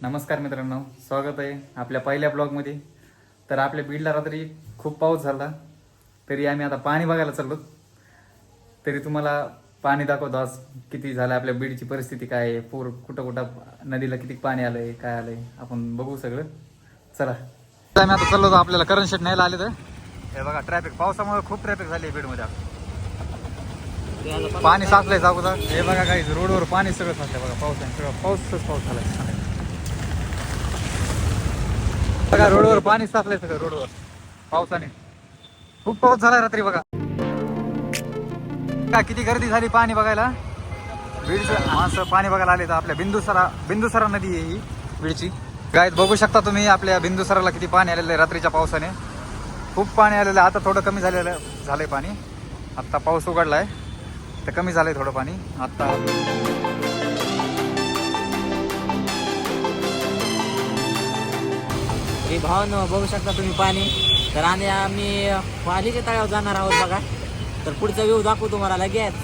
नमस्कार मित्रांनो, स्वागत आहे आपल्या पहिल्या ब्लॉगमध्ये. तर आपल्या बीडला रात्री खूप पाऊस झाला, तरी आम्ही आता पाणी बघायला चाललो. तरी तुम्हाला पाणी दाखवतो आज किती झालं, आपल्या बीडची परिस्थिती काय आहे, पूर कुठं कुठं नदीला किती पाणी आलंय, काय आलंय आपण बघू सगळं. चला आम्ही आता चाललो, आपल्याला करंट शेट न्यायला आले. तर हे बघा ट्रॅफिक, पावसामुळे खूप ट्रॅफिक झाली आहे बीडमध्ये. पाणी साचलंय अगोदर. हे बघा काही रोडवर पाणी सगळं साचलंय बघा, पावसाने सगळं पाऊस झालाय बघा. रोडवर पाणी साचलंय सगळं, रोडवर पावसाने खूप पाऊस झालाय रात्री. बघा किती गर्दी झाली पाणी बघायला. बीडचं माणसं पाणी बघायला आले. तर आपल्या बिंदुसरा नदी आहे ही बीडची. गायत बघू शकता तुम्ही, आपल्या बिंदुसराला किती पाणी आलेलं आहे रात्रीच्या पावसाने. खूप पाणी आलेलं आहे. आता थोडं कमी झालंय पाणी. आता पाऊस उघडलाय तर कमी झालंय थोडं पाणी आता. भावांनो बघू शकता तुम्ही पाणी. तर आणि आम्ही पालीच्या तळ्यावर जाणार आहोत बघा. तर पुढचा व्ह्यू दाखवू तुम्हाला लगेच.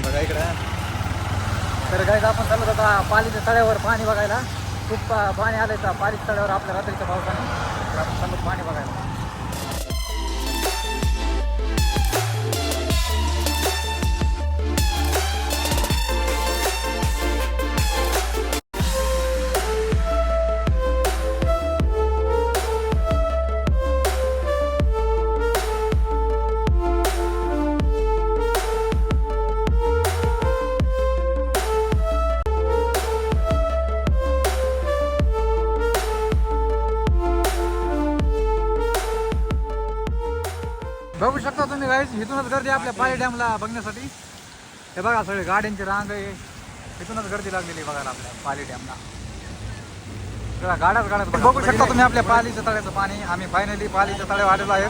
बघा इकडं. तर गाईज आपण चाललो होता पालीच्या तळ्यावर पाणी बघायला. खूप पाणी आलंय तर पालीच्या तळ्यावर आपल्या रात्रीच्या पावसाने. तर आपण चाललो पाणी बघायला. बघू शकता तुम्ही गाईज, इथूनच गर्दी आपल्या पाली डॅमला बघण्यासाठी. हे बघा सगळे गाड्यांची रांग आहे, इथूनच गर्दी लागलेली बघायला आपल्या पाली डॅमला. गाड्याच बघू शकता तुम्ही आपल्या पालीच्या तळ्याचं पाणी. आम्ही फायनली पालीच्या तळ्यावर आलेलो आहे.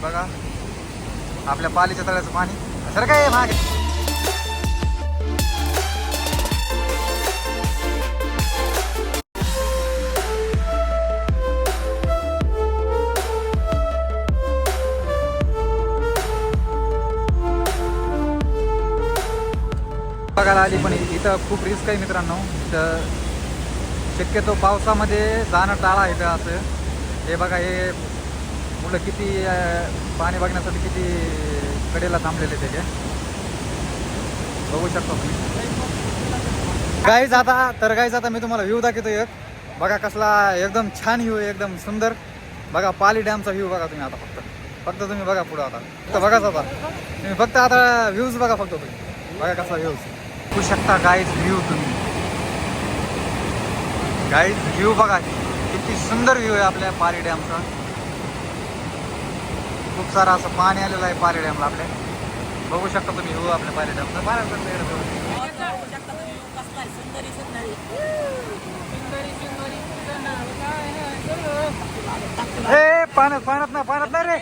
बघा आपल्या पालीच्या तळ्याचं पाणी. सर काय मागे बघायला आली. पण इथं खूप रिस्क आहे मित्रांनो. इथं शक्यतो पावसामध्ये जाणं टाळा इथं असं. हे बघा, हे मुलं किती पाणी बघण्यासाठी किती कडेला थांबलेले त्याचे बघू शकता तुम्ही. गाईज आता मी तुम्हाला व्ह्यू दाखवतो एक. बघा कसला एकदम छान व्ह्यू आहे, एकदम सुंदर. बघा पाली डॅमचा व्ह्यू बघा तुम्ही. आता फक्त तुम्ही बघा पुढं. आता बघाच आता तुम्ही फक्त आता व्ह्यूज बघा फक्त तुम्ही. बघा कसा व्ह्यूज बघू शकता गाईज. व्ह्यू तुम्ही गाईज व्ह्यू बघा, किती सुंदर व्ह्यू आहे आपल्या पाली डॅमचा. खूप सारं असं पाणी आलेलं आहे पाली डॅमला आपल्या. बघू शकता तुम्ही व्ह्यू आपल्या पाली डॅमचा. हे पाण्यात नाही रे.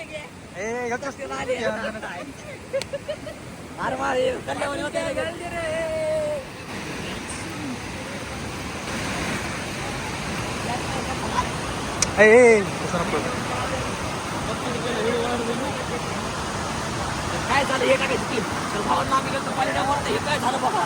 काय झालं हे टाकायचं. तर भावांना आम्ही गेलो पालीड्यावर. हे काय झालं बघा.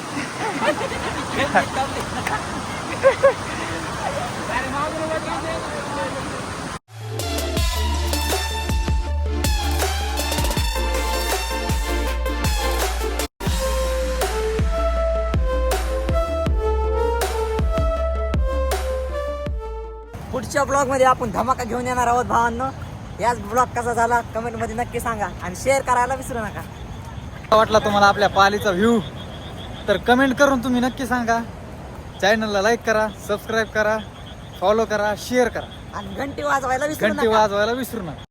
पुढच्या ब्लॉग मध्ये आपण धमाका घेऊन येणार आहोत भावांनो. याच ब्लॉग कसा झाला कमेंट मध्ये नक्की सांगा आणि शेअर करायला विसरू नका. वाटला तुम्हाला आपल्या पालीचा व्ह्यू तर कमेंट करून तुम्ही नक्की सांगा. चॅनलला लाईक करा, सबस्क्राईब करा, फॉलो करा, शेअर करा आणि घंटी वाजवायला विसरू नका. घंटी वाजवायला विसरू नका.